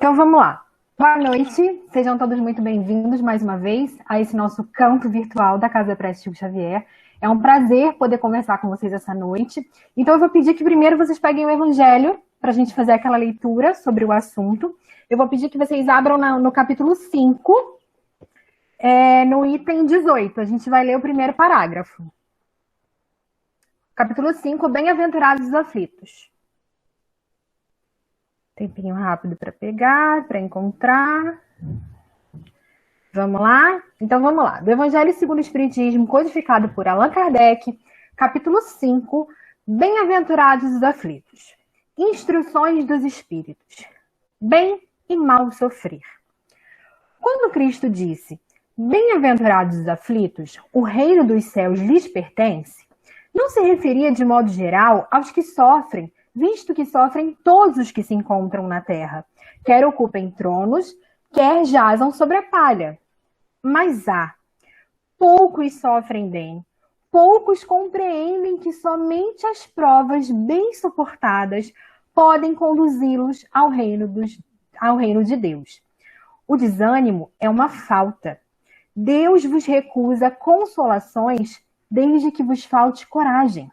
Então vamos lá. Boa noite, sejam todos muito bem-vindos mais uma vez a esse nosso canto virtual da Casa Prece Chico Xavier. É um prazer poder conversar com vocês essa noite. Então eu vou pedir que primeiro vocês peguem o Evangelho para a gente fazer aquela leitura sobre o assunto. Eu vou pedir que vocês abram no capítulo 5, no item 18. A gente vai ler o primeiro parágrafo. Capítulo 5, Bem-aventurados os aflitos. Tempinho rápido para pegar, para encontrar. Vamos lá? Então vamos lá. Do Evangelho segundo o Espiritismo, codificado por Allan Kardec, capítulo 5, Bem-aventurados os aflitos. Instruções dos espíritos. Bem e mal sofrer. Quando Cristo disse, Bem-aventurados os aflitos, o reino dos céus lhes pertence, não se referia de modo geral aos que sofrem, visto que sofrem todos os que se encontram na terra, quer ocupem tronos, quer jazam sobre a palha. Mas poucos sofrem bem, poucos compreendem que somente as provas bem suportadas podem conduzi-los ao reino de Deus. O desânimo é uma falta. Deus vos recusa consolações desde que vos falte coragem.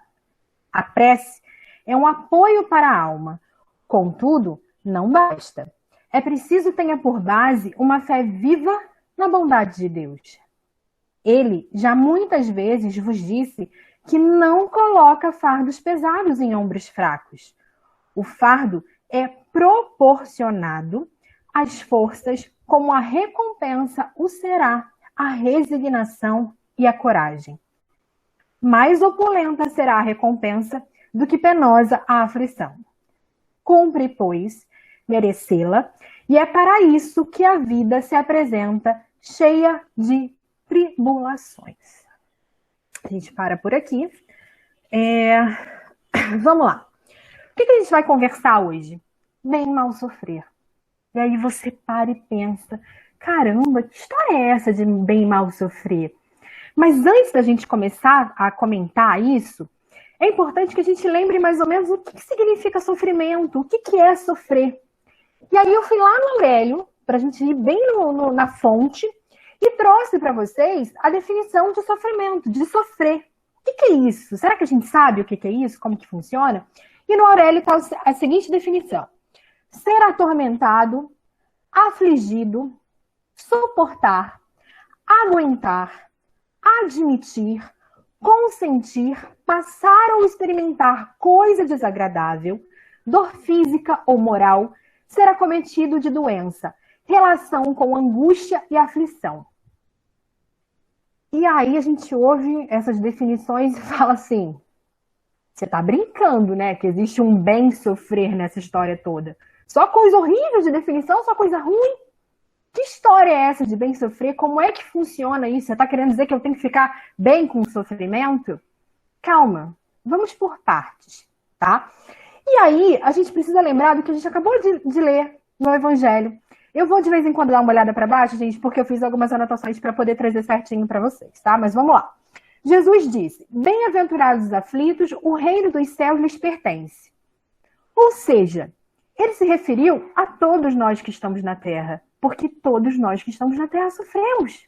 A prece é um apoio para a alma. Contudo, não basta. É preciso tenha por base uma fé viva na bondade de Deus. Ele já muitas vezes vos disse que não coloca fardos pesados em ombros fracos. O fardo é proporcionado às forças como a recompensa o será a resignação e a coragem. Mais opulenta será a recompensa do que penosa a aflição. Cumpre, pois, merecê-la, e é para isso que a vida se apresenta cheia de tribulações. A gente para por aqui. Vamos lá. O que a gente vai conversar hoje? Bem e mal sofrer. E aí você para e pensa, caramba, que história é essa de bem e mal sofrer? Mas antes da gente começar a comentar isso, é importante que a gente lembre mais ou menos o que significa sofrimento, o que é sofrer. E aí eu fui lá no Aurélio, para a gente ir bem na fonte, e trouxe para vocês a definição de sofrimento, de sofrer. O que é isso? Será que a gente sabe o que é isso? Como que funciona? E no Aurélio está a seguinte definição. Ser atormentado, afligido, suportar, aguentar, admitir, consentir, passar ou experimentar coisa desagradável, dor física ou moral, ser acometido de doença, relação com angústia e aflição. E aí a gente ouve essas definições e fala assim, você tá brincando, né? Que existe um bem sofrer nessa história toda. Só coisa horrível de definição, só coisa ruim. Que história é essa de bem sofrer? Como é que funciona isso? Você está querendo dizer que eu tenho que ficar bem com o sofrimento? Calma, vamos por partes, tá? E aí, a gente precisa lembrar do que a gente acabou de ler no Evangelho. Eu vou de vez em quando dar uma olhada para baixo, gente, porque eu fiz algumas anotações para poder trazer certinho para vocês, tá? Mas vamos lá. Jesus disse, bem-aventurados os aflitos, o reino dos céus lhes pertence. Ou seja, ele se referiu a todos nós que estamos na Terra, porque todos nós que estamos na Terra sofremos.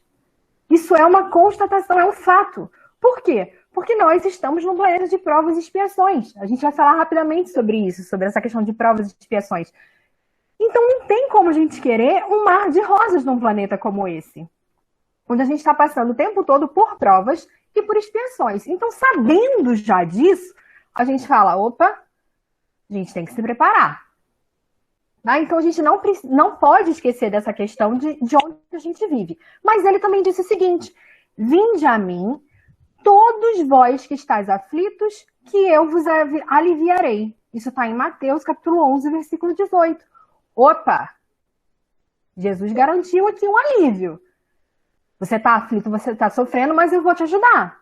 Isso é uma constatação, é um fato. Por quê? Porque nós estamos num planeta de provas e expiações. A gente vai falar rapidamente sobre isso, sobre essa questão de provas e expiações. Então não tem como a gente querer um mar de rosas num planeta como esse, onde a gente está passando o tempo todo por provas e por expiações. Então, sabendo já disso, a gente fala, opa, a gente tem que se preparar. Então, a gente não pode esquecer dessa questão de onde a gente vive. Mas ele também disse o seguinte, vinde a mim, todos vós que estáis aflitos, que eu vos aliviarei. Isso está em Mateus, capítulo 11, versículo 18. Opa! Jesus garantiu aqui um alívio. Você está aflito, você está sofrendo, mas eu vou te ajudar.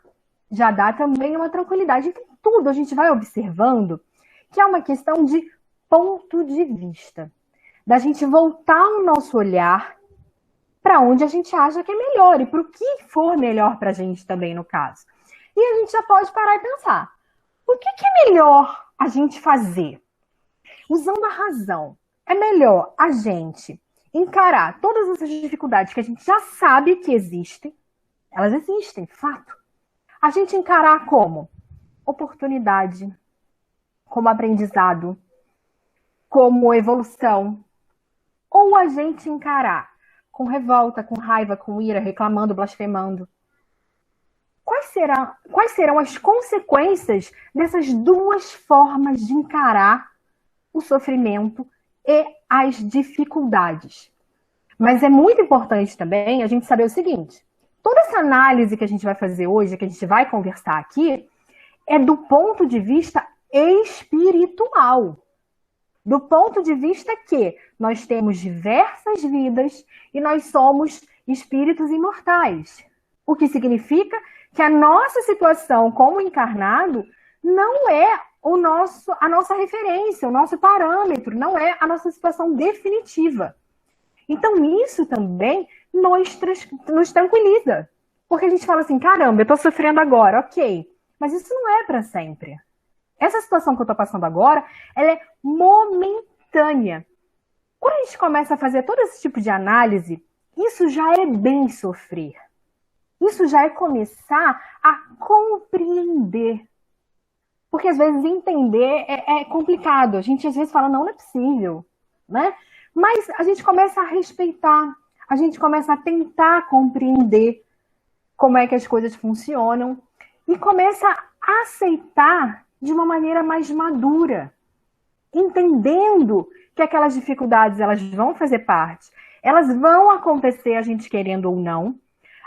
Já dá também uma tranquilidade. Então, tudo a gente vai observando que é uma questão de ponto de vista. Da gente voltar o nosso olhar para onde a gente acha que é melhor e para o que for melhor para a gente também, no caso. E a gente já pode parar e pensar, o que é melhor a gente fazer? Usando a razão. é melhor a gente encarar todas essas dificuldades que a gente já sabe que existem, elas existem, fato. A gente encarar como oportunidade, como aprendizado, como evolução, ou a gente encarar com revolta, com raiva, com ira, reclamando, blasfemando. Quais serão as consequências dessas duas formas de encarar o sofrimento e as dificuldades? Mas é muito importante também a gente saber o seguinte: toda essa análise que a gente vai fazer hoje, que a gente vai conversar aqui, é do ponto de vista espiritual. Do ponto de vista que nós temos diversas vidas e nós somos espíritos imortais. O que significa que a nossa situação como encarnado não é a nossa referência, o nosso parâmetro, não é a nossa situação definitiva. Então isso também nos tranquiliza. Porque a gente fala assim, caramba, eu estou sofrendo agora, ok. Mas isso não é para sempre. Essa situação que eu estou passando agora, ela é momentânea. Quando a gente começa a fazer todo esse tipo de análise, isso já é bem sofrer. Isso já é começar a compreender. Porque às vezes entender é complicado. A gente às vezes fala, não é possível, né? Mas a gente começa a respeitar, a gente começa a tentar compreender como é que as coisas funcionam e começa a aceitar de uma maneira mais madura, entendendo que aquelas dificuldades elas vão fazer parte, elas vão acontecer a gente querendo ou não.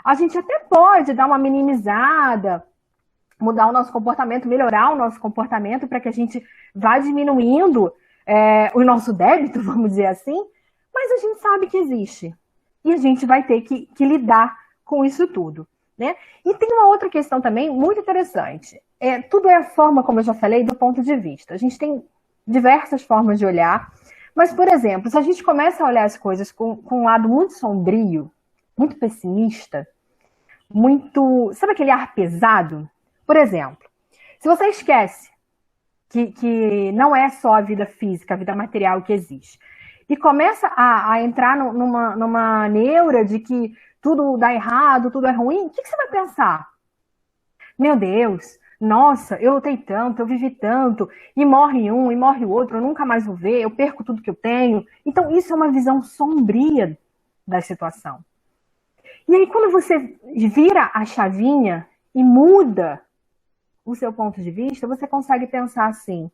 A gente até pode dar uma minimizada, mudar o nosso comportamento, melhorar o nosso comportamento para que a gente vá diminuindo o nosso débito, vamos dizer assim, mas a gente sabe que existe. E a gente vai ter que lidar com isso tudo, né? E tem uma outra questão também muito interessante. Tudo é a forma, como eu já falei, do ponto de vista. A gente tem diversas formas de olhar, mas, por exemplo, se a gente começa a olhar as coisas com um lado muito sombrio, muito pessimista, muito... Sabe aquele ar pesado? Por exemplo, se você esquece que não é só a vida física, a vida material que existe, e começa a entrar numa neura de que tudo dá errado, tudo é ruim, o que você vai pensar? Meu Deus, nossa, eu lutei tanto, eu vivi tanto, e morre um, e morre o outro, eu nunca mais vou ver, eu perco tudo que eu tenho. Então isso é uma visão sombria da situação. E aí quando você vira a chavinha e muda o seu ponto de vista, você consegue pensar assim,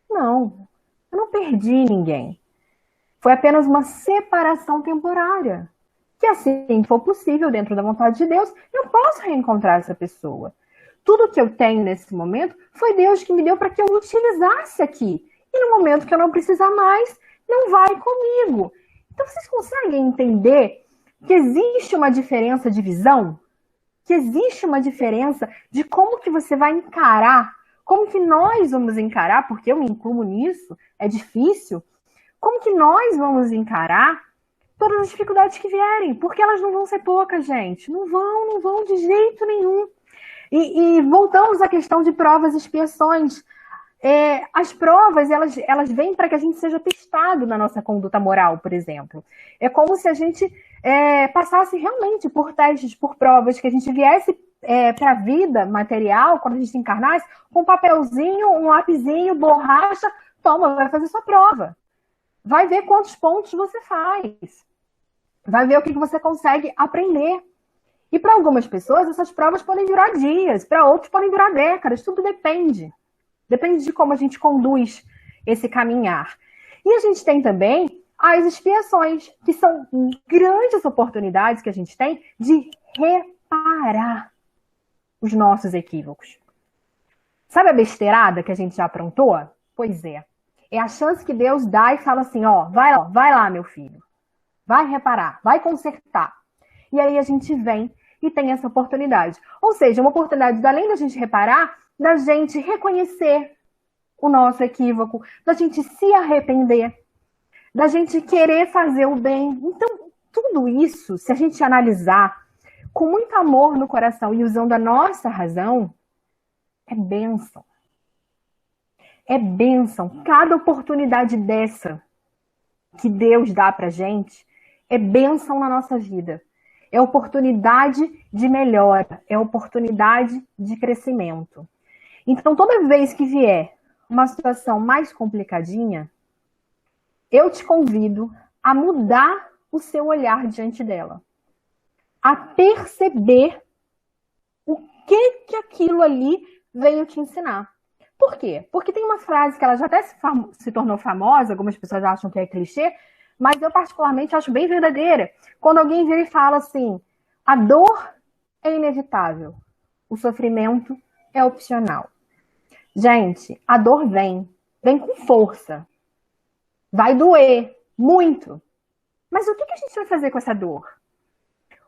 não, eu não perdi ninguém. Foi apenas uma separação temporária. Que assim que for possível, dentro da vontade de Deus, eu posso reencontrar essa pessoa. Tudo que eu tenho nesse momento foi Deus que me deu para que eu utilizasse aqui. E no momento que eu não precisar mais, não vai comigo. Então vocês conseguem entender que existe uma diferença de visão? Que existe uma diferença de como que você vai encarar, como que nós vamos encarar, porque eu me incluo nisso, é difícil, como que nós vamos encarar todas as dificuldades que vierem, porque elas não vão ser poucas, gente, não vão de jeito nenhum. E voltamos à questão de provas e expiações. As provas, elas vêm para que a gente seja testado na nossa conduta moral, por exemplo. É como se a gente passasse realmente por testes, por provas, que a gente viesse para a vida material, quando a gente encarnasse, com um papelzinho, um lapisinho, borracha, toma, vai fazer sua prova. Vai ver quantos pontos você faz. Vai ver o que você consegue aprender. E para algumas pessoas, essas provas podem durar dias, para outros podem durar décadas, tudo depende. Depende de como a gente conduz esse caminhar. E a gente tem também as expiações, que são grandes oportunidades que a gente tem de reparar os nossos equívocos. Sabe a besteirada que a gente já aprontou? Pois é. É a chance que Deus dá e fala assim, vai lá, meu filho. Vai reparar, vai consertar. E aí a gente vem e tem essa oportunidade. Ou seja, uma oportunidade, além da gente reparar, da gente reconhecer o nosso equívoco, da gente se arrepender, da gente querer fazer o bem. Então, tudo isso, se a gente analisar com muito amor no coração e usando a nossa razão, é bênção. É bênção. Cada oportunidade dessa que Deus dá pra gente é bênção na nossa vida. É oportunidade de melhora, é oportunidade de crescimento. Então, toda vez que vier uma situação mais complicadinha, eu te convido a mudar o seu olhar diante dela, a perceber o que aquilo ali veio te ensinar. Por quê? Porque tem uma frase que ela já até se tornou famosa, algumas pessoas acham que é clichê, mas eu particularmente acho bem verdadeira. Quando alguém vira e fala assim, a dor é inevitável, o sofrimento é opcional. Gente, a dor vem com força, vai doer muito. Mas o que a gente vai fazer com essa dor?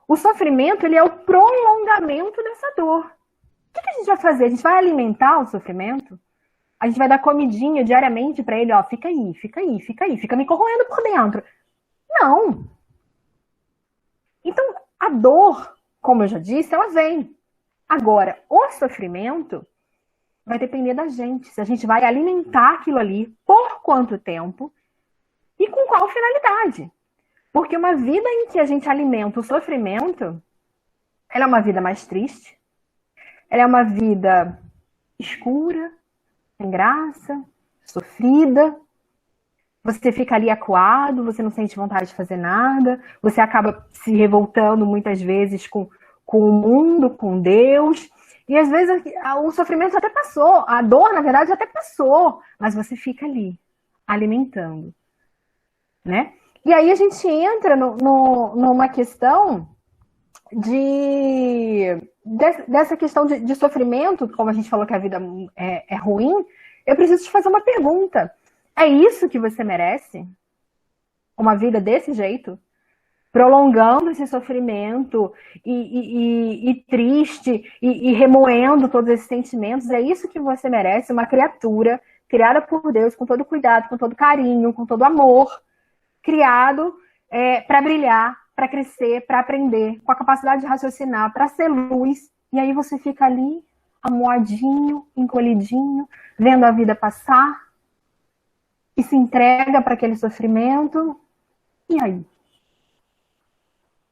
O sofrimento, ele é o prolongamento dessa dor. O que a gente vai fazer? A gente vai alimentar o sofrimento? A gente vai dar comidinha diariamente para ele, ó, fica aí, fica aí, fica aí, fica me corroendo por dentro. Não. Então, a dor, como eu já disse, ela vem. Agora, o sofrimento vai depender da gente. Se a gente vai alimentar aquilo ali, por quanto tempo e com qual finalidade. Porque uma vida em que a gente alimenta o sofrimento, ela é uma vida mais triste, ela é uma vida escura, sem graça, sofrida. Você fica ali acuado, você não sente vontade de fazer nada, você acaba se revoltando muitas vezes com o mundo, com Deus. E às vezes o sofrimento até passou, a dor, na verdade, até passou, mas você fica ali, alimentando, né? E aí a gente entra numa questão dessa questão de sofrimento, como a gente falou que a vida é ruim, eu preciso te fazer uma pergunta. É isso que você merece? Uma vida desse jeito? Prolongando esse sofrimento e triste e remoendo todos esses sentimentos? É isso que você merece? Uma criatura criada por Deus com todo cuidado, com todo carinho, com todo amor, criado para brilhar, para crescer, para aprender, com a capacidade de raciocinar, para ser luz. E aí você fica ali, amoadinho, encolhidinho, vendo a vida passar e se entrega para aquele sofrimento. E aí?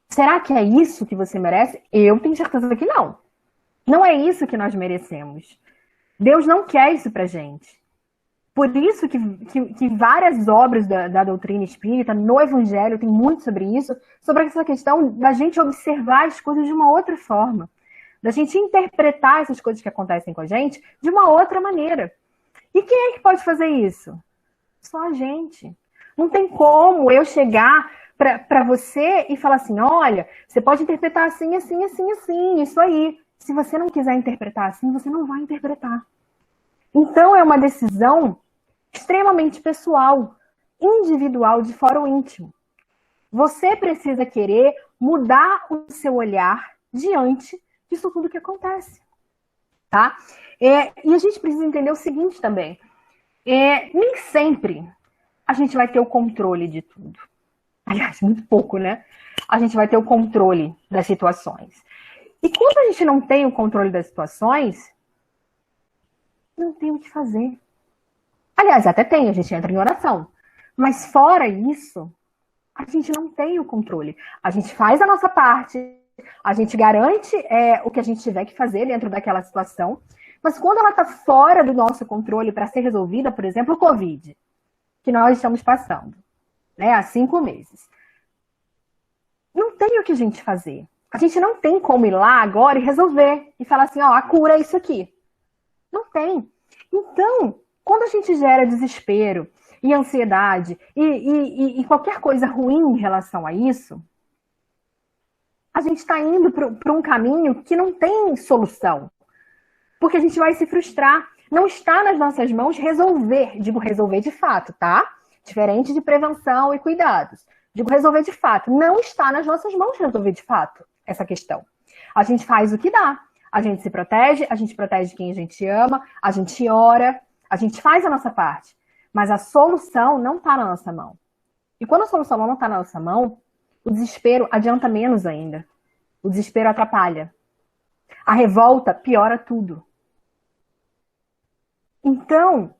Será que é isso que você merece? Eu tenho certeza que não. Não é isso que nós merecemos. Deus não quer isso pra gente. Por isso que várias obras da doutrina espírita, no Evangelho, tem muito sobre isso, sobre essa questão da gente observar as coisas de uma outra forma, da gente interpretar essas coisas que acontecem com a gente de uma outra maneira. E quem é que pode fazer isso? Só a gente. Não tem como eu chegar para você e falar assim, olha, você pode interpretar assim, assim, assim, assim, isso aí. Se você não quiser interpretar assim, você não vai interpretar. Então é uma decisão extremamente pessoal, individual, de fora o íntimo. Você precisa querer mudar o seu olhar diante disso tudo que acontece, tá? E a gente precisa entender o seguinte também, nem sempre a gente vai ter o controle de tudo. Aliás, muito pouco, né? A gente vai ter o controle das situações. E quando a gente não tem o controle das situações, não tem o que fazer. Aliás, até tem, a gente entra em oração. Mas fora isso, a gente não tem o controle. A gente faz a nossa parte, a gente garante o que a gente tiver que fazer dentro daquela situação, mas quando ela está fora do nosso controle para ser resolvida, por exemplo, o Covid, que nós estamos passando, né, há 5 meses. Não tem o que a gente fazer. A gente não tem como ir lá agora e resolver, e falar assim, ó, a cura é isso aqui. Não tem. Então, quando a gente gera desespero e ansiedade e qualquer coisa ruim em relação a isso, a gente está indo para um caminho que não tem solução. Porque a gente vai se frustrar. Não está nas nossas mãos resolver. Digo resolver de fato, tá? Diferente de prevenção e cuidados. Digo resolver de fato. Não está nas nossas mãos resolver de fato essa questão. A gente faz o que dá. A gente se protege, a gente protege quem a gente ama, a gente ora, a gente faz a nossa parte. Mas a solução não está na nossa mão. E quando a solução não está na nossa mão, o desespero adianta menos ainda. O desespero atrapalha. A revolta piora tudo. Então,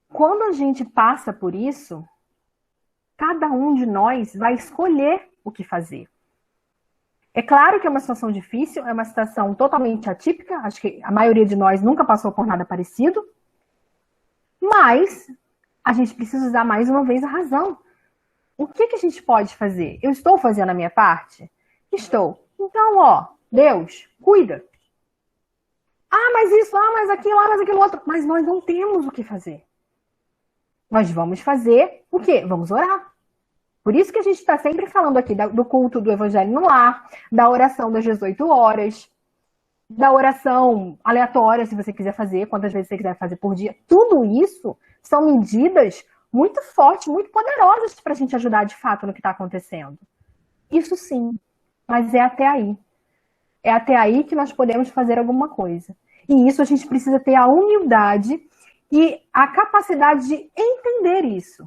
quando a gente passa por isso, Cada um de nós vai escolher o que fazer. É claro que é uma situação difícil, é uma situação totalmente atípica, acho que a maioria de nós nunca passou por nada parecido, mas a gente precisa usar mais uma vez a razão. O que a gente pode fazer? Eu estou fazendo a minha parte? Estou. Então, Deus, cuida. Mas isso, mas aquilo, mas aquilo outro. Mas nós não temos o que fazer. Nós vamos fazer o quê? Vamos orar. Por isso que a gente está sempre falando aqui do culto do Evangelho no Lar, da oração das 18 horas, da oração aleatória, se você quiser fazer, quantas vezes você quiser fazer por dia. Tudo isso são medidas muito fortes, muito poderosas para a gente ajudar de fato no que está acontecendo. Isso sim, mas é até aí. É até aí que nós podemos fazer alguma coisa. E isso a gente precisa ter a humildade e a capacidade de entender isso.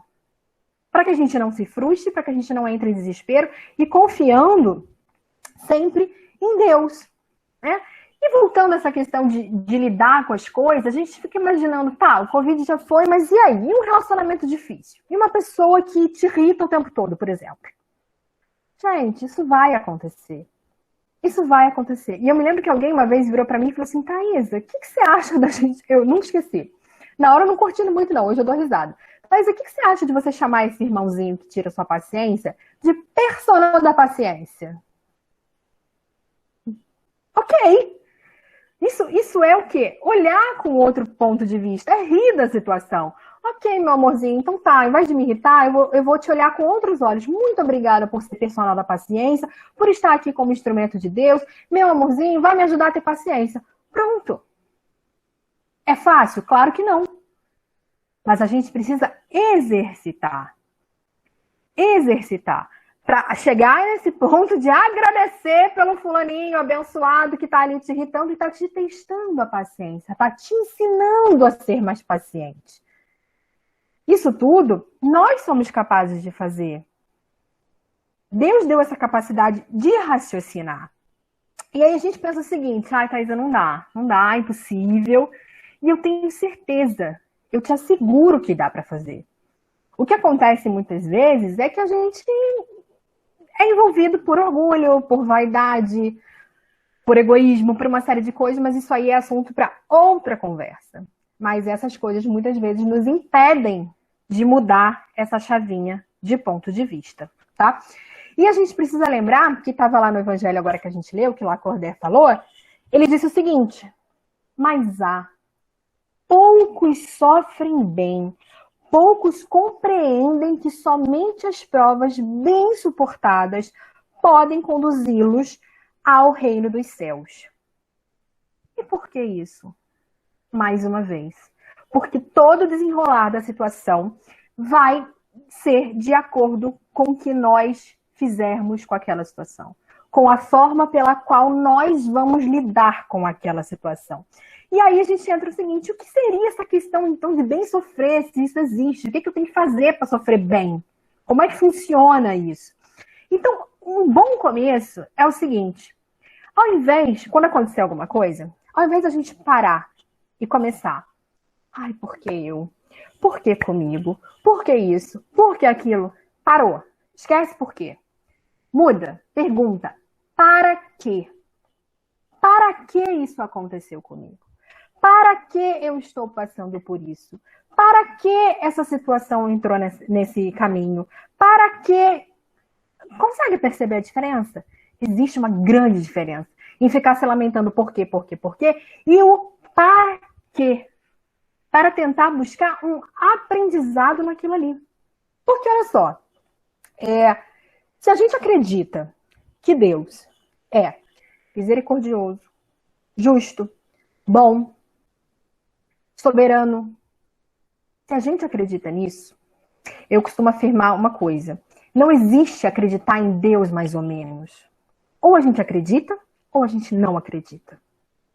Para que a gente não se frustre, para que a gente não entre em desespero e confiando sempre em Deus, né? E voltando a essa questão de lidar com as coisas, a gente fica imaginando, o Covid já foi, mas e aí? E um relacionamento difícil? E uma pessoa que te irrita o tempo todo, por exemplo? Gente, isso vai acontecer. Isso vai acontecer. E eu me lembro que alguém uma vez virou para mim e falou assim, Thaisa, o que você acha da gente... Eu nunca esqueci. Na hora eu não curtindo muito não, hoje eu dou risada. Mas o que você acha de você chamar esse irmãozinho que tira sua paciência de personal da paciência? Ok. Isso é o quê? Olhar com outro ponto de vista, é rir da situação. Ok, meu amorzinho, então tá, ao invés de me irritar, eu vou te olhar com outros olhos. Muito obrigada por ser personal da paciência, por estar aqui como instrumento de Deus. Meu amorzinho, vai me ajudar a ter paciência. Pronto. É fácil? Claro que não. Mas a gente precisa exercitar. Exercitar. Para chegar nesse ponto de agradecer pelo fulaninho abençoado que está ali te irritando e está te testando a paciência, está te ensinando a ser mais paciente. Isso tudo nós somos capazes de fazer. Deus deu essa capacidade de raciocinar. E aí a gente pensa o seguinte, Thaisa, não dá, é impossível. E eu tenho certeza, eu te asseguro que dá para fazer. O que acontece muitas vezes é que a gente é envolvido por orgulho, por vaidade, por egoísmo, por uma série de coisas, mas isso aí é assunto para outra conversa. Mas essas coisas muitas vezes nos impedem de mudar essa chavinha de ponto de vista, tá? E a gente precisa lembrar, que estava lá no Evangelho agora que a gente leu, que Lacordaire falou, ele disse o seguinte, mas poucos sofrem bem, poucos compreendem que somente as provas bem suportadas podem conduzi-los ao reino dos céus. E por que isso? Mais uma vez, porque todo desenrolar da situação vai ser de acordo com o que nós fizermos com aquela situação, com a forma pela qual nós vamos lidar com aquela situação. E aí a gente entra no seguinte, o que seria essa questão então de bem sofrer, se isso existe? O que eu tenho que fazer para sofrer bem? Como é que funciona isso? Então, um bom começo é o seguinte, ao invés, quando acontecer alguma coisa, ao invés da gente parar e começar, por que eu? Por que comigo? Por que isso? Por que aquilo? Parou. Esquece por quê. Muda. Pergunta. Para quê? Para que isso aconteceu comigo? Para que eu estou passando por isso? Para que essa situação entrou nesse caminho? Para que... Consegue perceber a diferença? Existe uma grande diferença em ficar se lamentando por quê, e o para quê. Para tentar buscar um aprendizado naquilo ali. Porque, olha só, se a gente acredita que Deus é misericordioso, justo, bom, soberano, se a gente acredita nisso, eu costumo afirmar uma coisa. Não existe acreditar em Deus mais ou menos. Ou a gente acredita, ou a gente não acredita.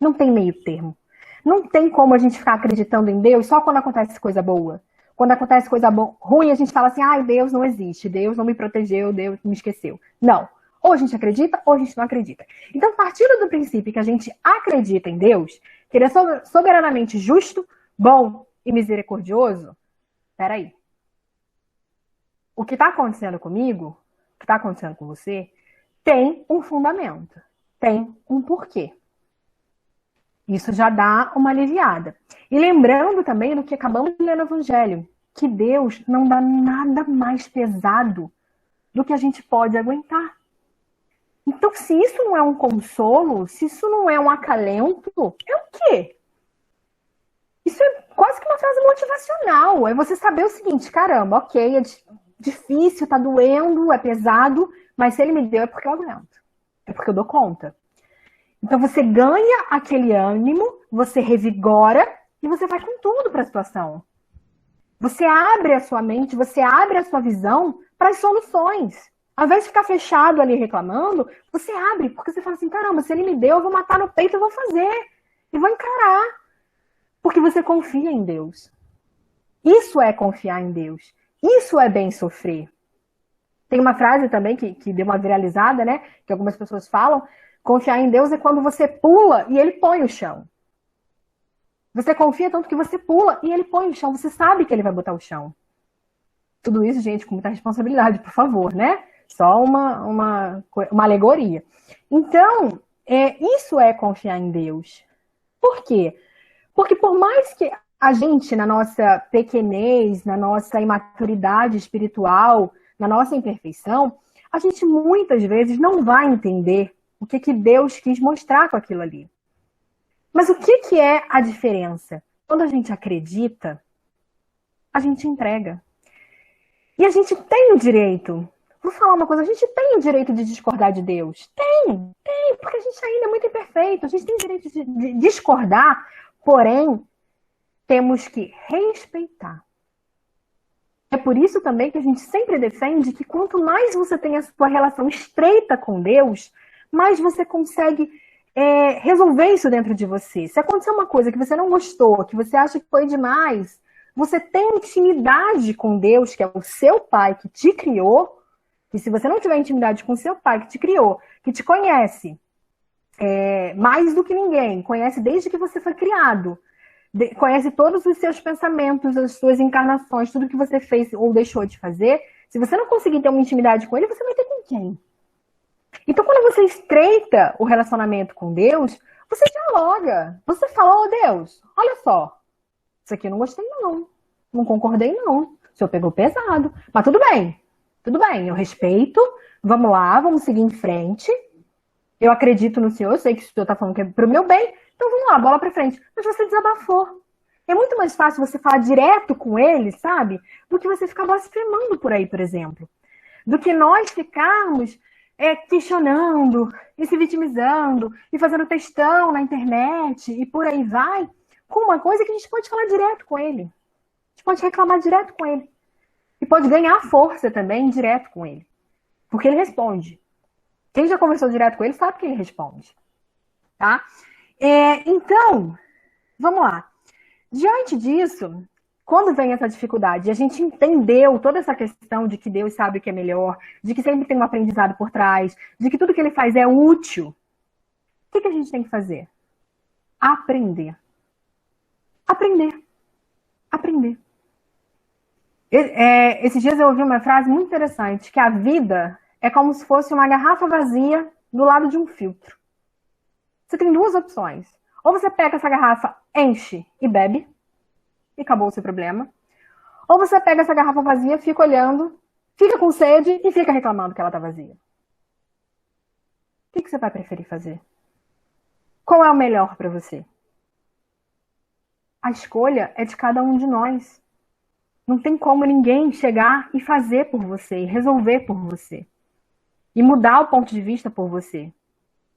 Não tem meio termo. Não tem como a gente ficar acreditando em Deus só quando acontece coisa boa. Quando acontece coisa ruim, a gente fala assim, Deus não existe, Deus não me protegeu, Deus me esqueceu. Não. Ou a gente acredita, ou a gente não acredita. Então, partindo do princípio que a gente acredita em Deus, que Ele é soberanamente justo, bom e misericordioso, peraí. o que está acontecendo comigo, o que está acontecendo com você, tem um fundamento, tem um porquê. Isso já dá uma aliviada. E lembrando também do que acabamos de ler no Evangelho, que Deus não dá nada mais pesado do que a gente pode aguentar. Então, se isso não é um consolo, se isso não é um acalento, é o quê? Isso é quase que uma frase motivacional. É você saber o seguinte, caramba, ok, é difícil, tá doendo, é pesado, mas se ele me deu é porque eu aguento. É porque eu dou conta. Então você ganha aquele ânimo, você revigora e você vai com tudo para a situação. Você abre a sua mente, você abre a sua visão para as soluções. Ao invés de ficar fechado ali reclamando, você abre, porque você fala assim, caramba, se ele me deu, eu vou matar no peito, eu vou fazer. E vou encarar. Porque você confia em Deus. Isso é confiar em Deus. Isso é bem sofrer. Tem uma frase também que deu uma viralizada, né? Que algumas pessoas falam. Confiar em Deus é quando você pula e ele põe o chão. Você confia tanto que você pula e ele põe o chão. Você sabe que ele vai botar o chão. Tudo isso, gente, com muita responsabilidade, por favor, né? Só uma alegoria. Então, isso é confiar em Deus. Por quê? Porque por mais que a gente, na nossa pequenez, na nossa imaturidade espiritual, na nossa imperfeição, a gente muitas vezes não vai entender o que Deus quis mostrar com aquilo ali. Mas o que é a diferença? Quando a gente acredita, a gente entrega. E a gente tem o direito, vou falar uma coisa, a gente tem o direito de discordar de Deus. Tem, porque a gente ainda é muito imperfeito. A gente tem o direito de discordar, porém, temos que respeitar. É por isso também que a gente sempre defende que quanto mais você tem a sua relação estreita com Deus, mais você consegue resolver isso dentro de você. Se acontecer uma coisa que você não gostou, que você acha que foi demais, você tem intimidade com Deus, que é o seu pai que te criou, e se você não tiver intimidade com o seu pai que te criou, que te conhece mais do que ninguém, conhece desde que você foi criado, conhece todos os seus pensamentos, as suas encarnações, tudo que você fez ou deixou de fazer, se você não conseguir ter uma intimidade com ele, você vai ter com quem? Então, quando você estreita o relacionamento com Deus, você dialoga. Você fala, ô Deus, olha só, isso aqui eu não gostei não concordei não, o senhor pegou pesado, mas tudo bem, eu respeito, vamos lá, vamos seguir em frente, eu acredito no senhor, eu sei que o senhor está falando que é pro meu bem, então vamos lá, bola pra frente. Mas você desabafou. É muito mais fácil você falar direto com ele, sabe, do que você ficar blasfemando por aí, por exemplo. Do que nós ficarmos questionando e se vitimizando e fazendo textão na internet e por aí vai, com uma coisa que a gente pode falar direto com ele. A gente pode reclamar direto com ele. E pode ganhar força também direto com ele. Porque ele responde. Quem já conversou direto com ele sabe que ele responde. Tá? Então, vamos lá. Diante disso, quando vem essa dificuldade e a gente entendeu toda essa questão de que Deus sabe o que é melhor, de que sempre tem um aprendizado por trás, de que tudo que ele faz é útil, o que a gente tem que fazer? Aprender. Aprender. Esses dias eu ouvi uma frase muito interessante, que a vida é como se fosse uma garrafa vazia do lado de um filtro. Você tem duas opções. Ou você pega essa garrafa, enche e bebe, e acabou o seu problema. Ou você pega essa garrafa vazia, fica olhando, fica com sede e fica reclamando que ela está vazia. O que você vai preferir fazer? Qual é o melhor para você? A escolha é de cada um de nós. Não tem como ninguém chegar e fazer por você, e resolver por você. E mudar o ponto de vista por você.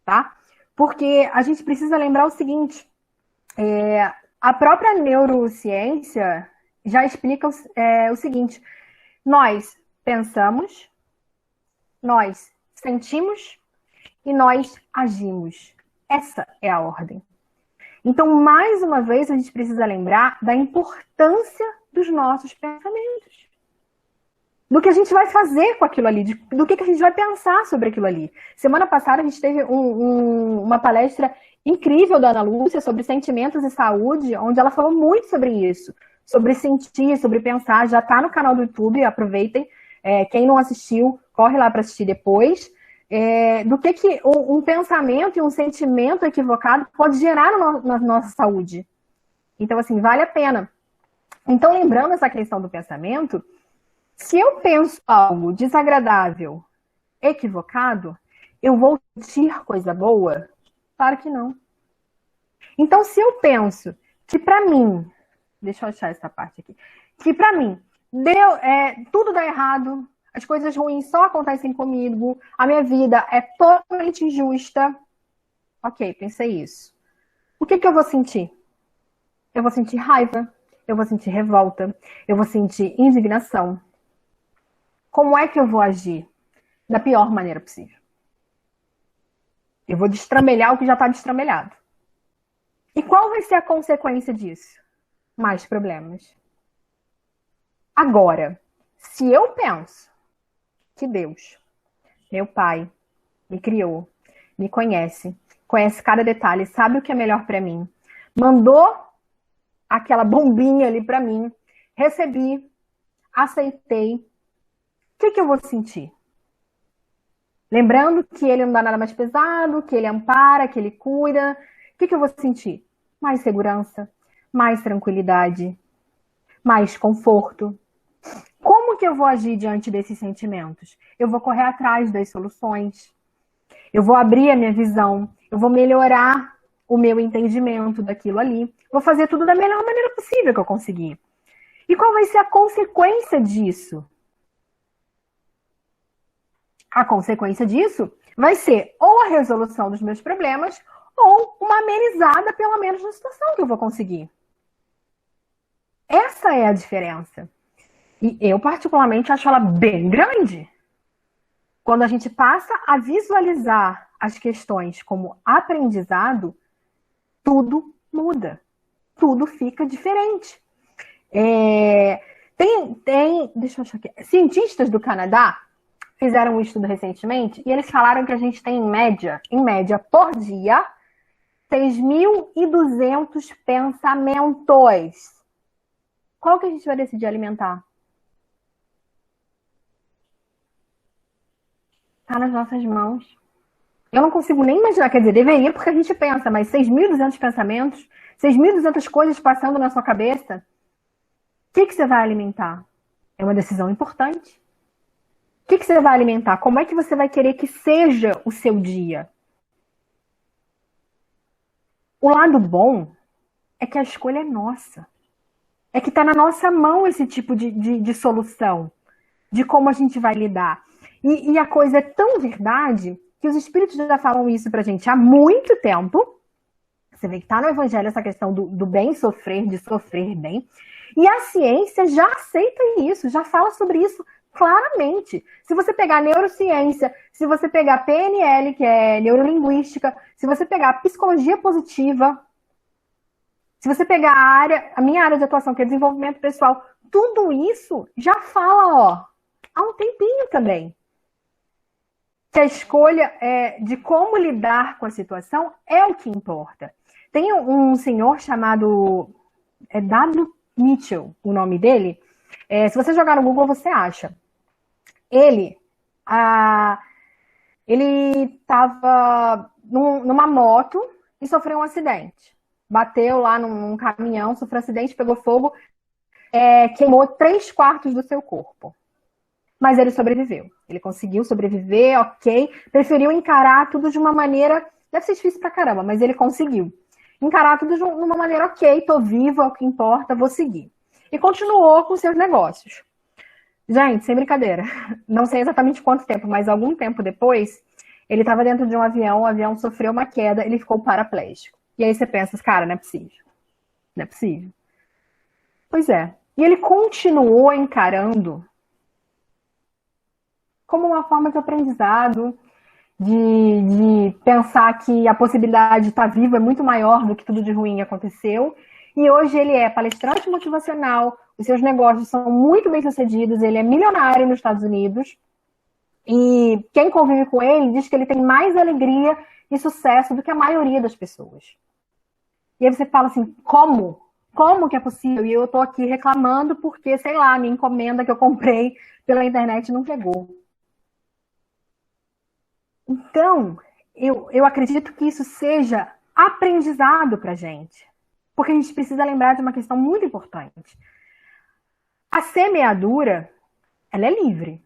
Tá? Porque a gente precisa lembrar o seguinte, a própria neurociência já explica o seguinte, nós pensamos, nós sentimos e nós agimos. Essa é a ordem. Então, mais uma vez, a gente precisa lembrar da importância dos nossos pensamentos. Do que a gente vai fazer com aquilo ali, do que a gente vai pensar sobre aquilo ali. Semana passada a gente teve uma palestra incrível da Ana Lúcia sobre sentimentos e saúde, onde ela falou muito sobre isso, sobre sentir, sobre pensar, já está no canal do YouTube, aproveitem, Quem não assistiu, corre lá para assistir depois. Do que um pensamento e um sentimento equivocado pode gerar na nossa saúde. Então, assim, vale a pena. Então, lembrando essa questão do pensamento, se eu penso algo desagradável, equivocado, eu vou sentir coisa boa? Claro que não. Então, se eu penso que para mim, deixa eu achar essa parte aqui, que para mim tudo dá errado, as coisas ruins só acontecem comigo, a minha vida é totalmente injusta. Ok, pensei isso. O que eu vou sentir? Eu vou sentir raiva, eu vou sentir revolta, eu vou sentir indignação. Como é que eu vou agir? Da pior maneira possível. Eu vou destramelhar o que já está destramelhado. E qual vai ser a consequência disso? Mais problemas. Agora, se eu penso que Deus, meu Pai, me criou, me conhece cada detalhe, sabe o que é melhor para mim, mandou aquela bombinha ali para mim, recebi, aceitei, o que eu vou sentir? Lembrando que ele não dá nada mais pesado, que ele ampara, que ele cuida. O que eu vou sentir? Mais segurança, mais tranquilidade, mais conforto. Como que eu vou agir diante desses sentimentos? Eu vou correr atrás das soluções. Eu vou abrir a minha visão. Eu vou melhorar o meu entendimento daquilo ali. Vou fazer tudo da melhor maneira possível que eu conseguir. E qual vai ser a consequência disso? A consequência disso vai ser ou a resolução dos meus problemas ou uma amenizada, pelo menos, na situação que eu vou conseguir. Essa é a diferença. E eu, particularmente, acho ela bem grande. Quando a gente passa a visualizar as questões como aprendizado, tudo muda. Tudo fica diferente. Deixa eu achar aqui. Cientistas do Canadá fizeram um estudo recentemente e eles falaram que a gente tem, em média, por dia, 6.200 pensamentos. Qual que a gente vai decidir alimentar? Está nas nossas mãos. Eu não consigo nem imaginar, quer dizer, deveria porque a gente pensa, mas 6.200 pensamentos, 6.200 coisas passando na sua cabeça, o que você vai alimentar? É uma decisão importante. O que você vai alimentar? Como é que você vai querer que seja o seu dia? O lado bom é que a escolha é nossa. É que está na nossa mão esse tipo de solução, de como a gente vai lidar. E a coisa é tão verdade que os espíritos já falam isso pra gente há muito tempo. Você vê que está no Evangelho essa questão do bem sofrer, de sofrer bem. E a ciência já aceita isso, já fala sobre isso claramente. Se você pegar neurociência, se você pegar PNL, que é neurolinguística, se você pegar psicologia positiva, se você pegar a minha área de atuação, que é desenvolvimento pessoal, tudo isso já fala, há um tempinho também. Que a escolha de como lidar com a situação é o que importa. Tem um senhor chamado W. Mitchell, o nome dele. Se você jogar no Google, você acha. Ele estava numa moto e sofreu um acidente. Bateu lá num caminhão, sofreu um acidente, pegou fogo, queimou 3/4 do seu corpo. Mas ele sobreviveu. Ele conseguiu sobreviver, ok. Preferiu encarar tudo de uma maneira... Deve ser difícil pra caramba, mas ele conseguiu. Encarar tudo de uma maneira, ok, tô vivo, é o que importa, vou seguir. E continuou com seus negócios. Gente, sem brincadeira. Não sei exatamente quanto tempo, mas algum tempo depois, ele estava dentro de um avião, o avião sofreu uma queda, ele ficou paraplégico. E aí você pensa, cara, não é possível. Não é possível. Pois é. E ele continuou encarando como uma forma de aprendizado, de pensar que a possibilidade de estar vivo é muito maior do que tudo de ruim aconteceu. E hoje ele é palestrante motivacional, os seus negócios são muito bem sucedidos, ele é milionário nos Estados Unidos. E quem convive com ele diz que ele tem mais alegria e sucesso do que a maioria das pessoas. E aí você fala assim, como? Como que é possível? E eu tô aqui reclamando porque, sei lá, minha encomenda que eu comprei pela internet não chegou. Então, eu acredito que isso seja aprendizado pra gente. Porque a gente precisa lembrar de uma questão muito importante. A semeadura, ela é livre.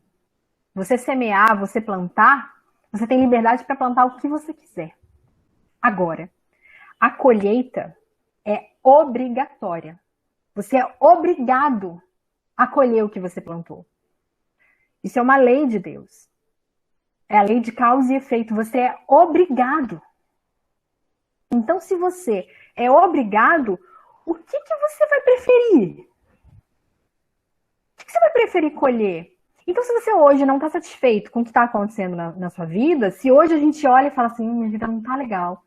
Você semear, você plantar, você tem liberdade para plantar o que você quiser. Agora, a colheita é obrigatória. Você é obrigado a colher o que você plantou. Isso é uma lei de Deus. É a lei de causa e efeito. Você é obrigado. Então, se você é obrigado, o que você vai preferir? O que você vai preferir colher? Então, se você hoje não está satisfeito com o que está acontecendo na sua vida, se hoje a gente olha e fala assim, minha vida não está legal,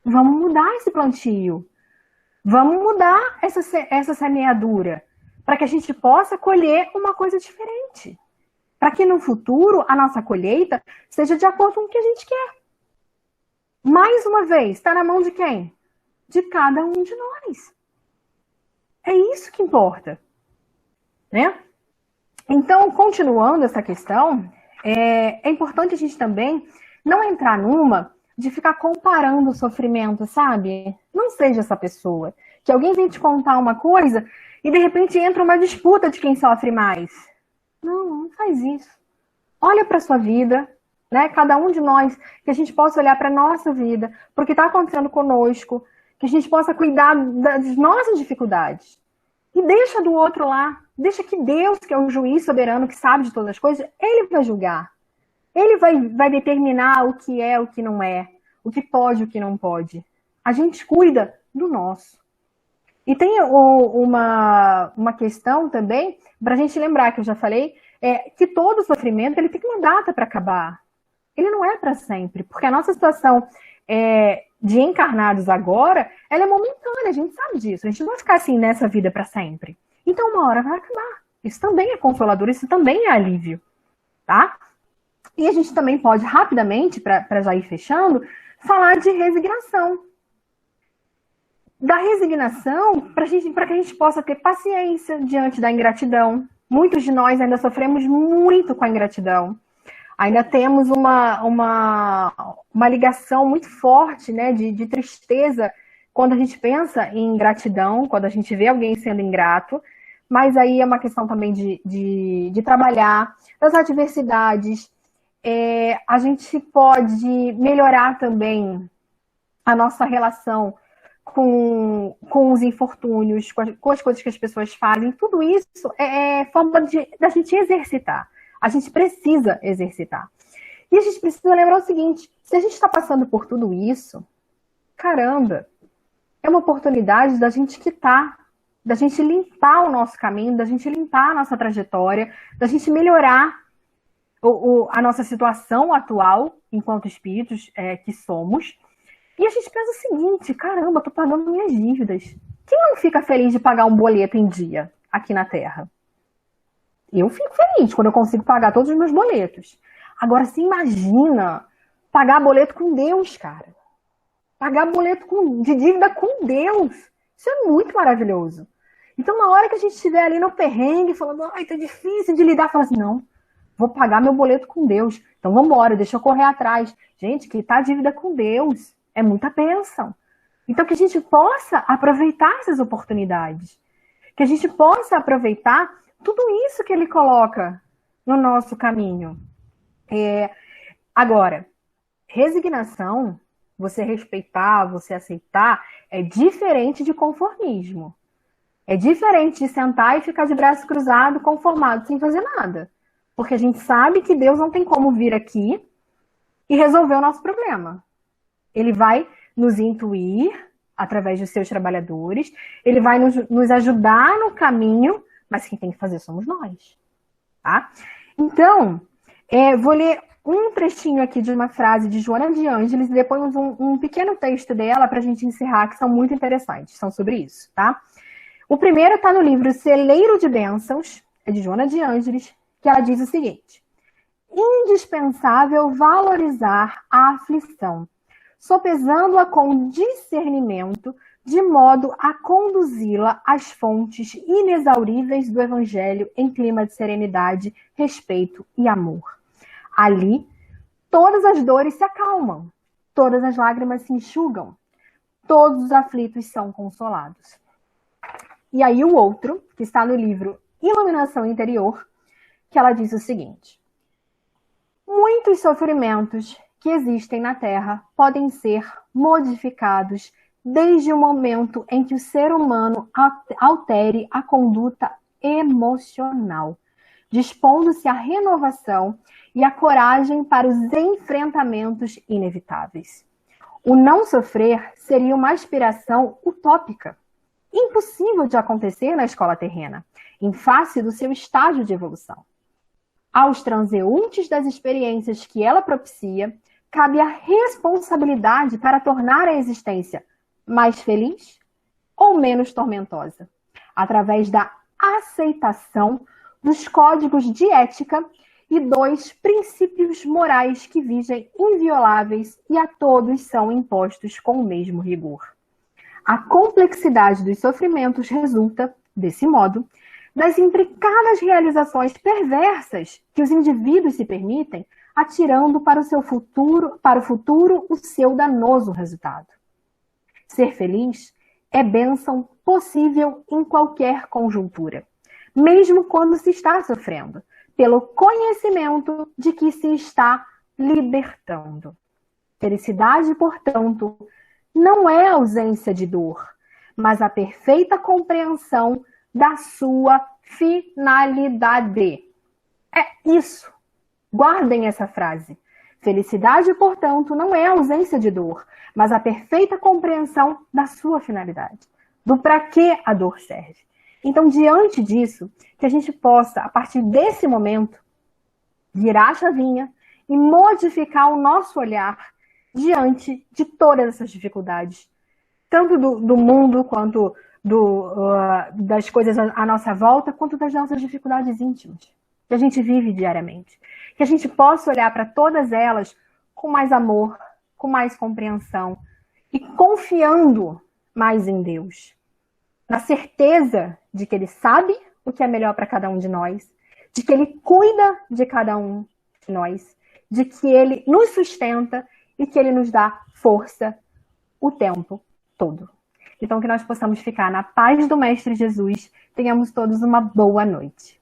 vamos mudar esse plantio. Vamos mudar essa semeadura para que a gente possa colher uma coisa diferente. Para que no futuro a nossa colheita seja de acordo com o que a gente quer. Mais uma vez, está na mão de quem? De cada um de nós. É isso que importa, né? Então, continuando essa questão, é importante a gente também não entrar numa de ficar comparando o sofrimento, sabe? Não seja essa pessoa. Que alguém vem te contar uma coisa e de repente entra uma disputa de quem sofre mais. Não faz isso. Olha para sua vida, né? Cada um de nós, que a gente possa olhar para a nossa vida, para o que está acontecendo conosco, que a gente possa cuidar das nossas dificuldades. E deixa do outro lá. Deixa que Deus, que é o juiz soberano, que sabe de todas as coisas, ele vai julgar. Ele vai determinar o que é, o que não é, o que pode, o que não pode. A gente cuida do nosso. E tem uma questão também, para a gente lembrar, que eu já falei, que todo sofrimento ele tem uma data para acabar. Ele não é para sempre, porque a nossa situação de encarnados agora, ela é momentânea, a gente sabe disso. A gente não vai ficar assim nessa vida para sempre. Então, uma hora vai acabar. Isso também é consolador, isso também é alívio, tá? E a gente também pode, rapidamente, para já ir fechando, falar de resignação. Da resignação, para que a gente possa ter paciência diante da ingratidão. Muitos de nós ainda sofremos muito com a ingratidão. Ainda temos uma ligação muito forte, né, de tristeza quando a gente pensa em ingratidão, quando a gente vê alguém sendo ingrato. Mas aí é uma questão também de trabalhar das adversidades. A gente pode melhorar também a nossa relação com os infortúnios, com as coisas que as pessoas fazem. Tudo isso é forma da gente exercitar. A gente precisa exercitar. E a gente precisa lembrar o seguinte, se a gente está passando por tudo isso, caramba, é uma oportunidade da gente quitar, da gente limpar o nosso caminho, da gente limpar a nossa trajetória, da gente melhorar a nossa situação atual, enquanto espíritos que somos. E a gente pensa o seguinte, caramba, tô pagando minhas dívidas. Quem não fica feliz de pagar um boleto em dia aqui na Terra? Eu fico feliz quando eu consigo pagar todos os meus boletos. Agora, se imagina pagar boleto com Deus, cara. Pagar boleto de dívida com Deus. Isso é muito maravilhoso. Então, na hora que a gente estiver ali no perrengue, falando, ai, tá difícil de lidar, fala assim, não, vou pagar meu boleto com Deus. Então, vamos embora, deixa eu correr atrás. Gente, quitar a dívida com Deus é muita bênção. Então, que a gente possa aproveitar essas oportunidades. Que a gente possa aproveitar tudo isso que ele coloca no nosso caminho. Agora, resignação, você respeitar, você aceitar, é diferente de conformismo. É diferente de sentar e ficar de braço cruzado, conformado, sem fazer nada. Porque a gente sabe que Deus não tem como vir aqui e resolver o nosso problema. Ele vai nos intuir através dos seus trabalhadores, ele vai nos ajudar no caminho, mas quem tem que fazer somos nós. Tá? Então, vou ler um trechinho aqui de uma frase de Joana de Ângeles e depois um pequeno texto dela para a gente encerrar, que são muito interessantes, são sobre isso. Tá? O primeiro está no livro Celeiro de Bênçãos, é de Joana de Ângeles, que ela diz o seguinte: indispensável valorizar a aflição, sopesando-a com discernimento, de modo a conduzi-la às fontes inexauríveis do Evangelho em clima de serenidade, respeito e amor. Ali, todas as dores se acalmam, todas as lágrimas se enxugam, todos os aflitos são consolados. E aí o outro, que está no livro Iluminação Interior, que ela diz o seguinte: muitos sofrimentos que existem na Terra podem ser modificados desde o momento em que o ser humano altere a conduta emocional, dispondo-se à renovação e à coragem para os enfrentamentos inevitáveis. O não sofrer seria uma aspiração utópica, impossível de acontecer na escola terrena, em face do seu estágio de evolução. Aos transeuntes das experiências que ela propicia, cabe a responsabilidade para tornar a existência mais feliz ou menos tormentosa, através da aceitação dos códigos de ética e dos princípios morais que vigem invioláveis e a todos são impostos com o mesmo rigor. A complexidade dos sofrimentos resulta, desse modo, das imbricadas realizações perversas que os indivíduos se permitem, atirando para o futuro o seu danoso resultado. Ser feliz é bênção possível em qualquer conjuntura, mesmo quando se está sofrendo, pelo conhecimento de que se está libertando. Felicidade, portanto, não é ausência de dor, mas a perfeita compreensão da sua finalidade. É isso. Guardem essa frase. Felicidade, portanto, não é ausência de dor, mas a perfeita compreensão da sua finalidade, do para que a dor serve. Então, diante disso, que a gente possa, a partir desse momento, virar a chavinha e modificar o nosso olhar diante de todas essas dificuldades, tanto do mundo, quanto das coisas à nossa volta, quanto das nossas dificuldades íntimas, que a gente vive diariamente. Que a gente possa olhar para todas elas com mais amor, com mais compreensão e confiando mais em Deus. Na certeza de que Ele sabe o que é melhor para cada um de nós, de que Ele cuida de cada um de nós, de que Ele nos sustenta e que Ele nos dá força o tempo todo. Então, que nós possamos ficar na paz do Mestre Jesus. Tenhamos todos uma boa noite.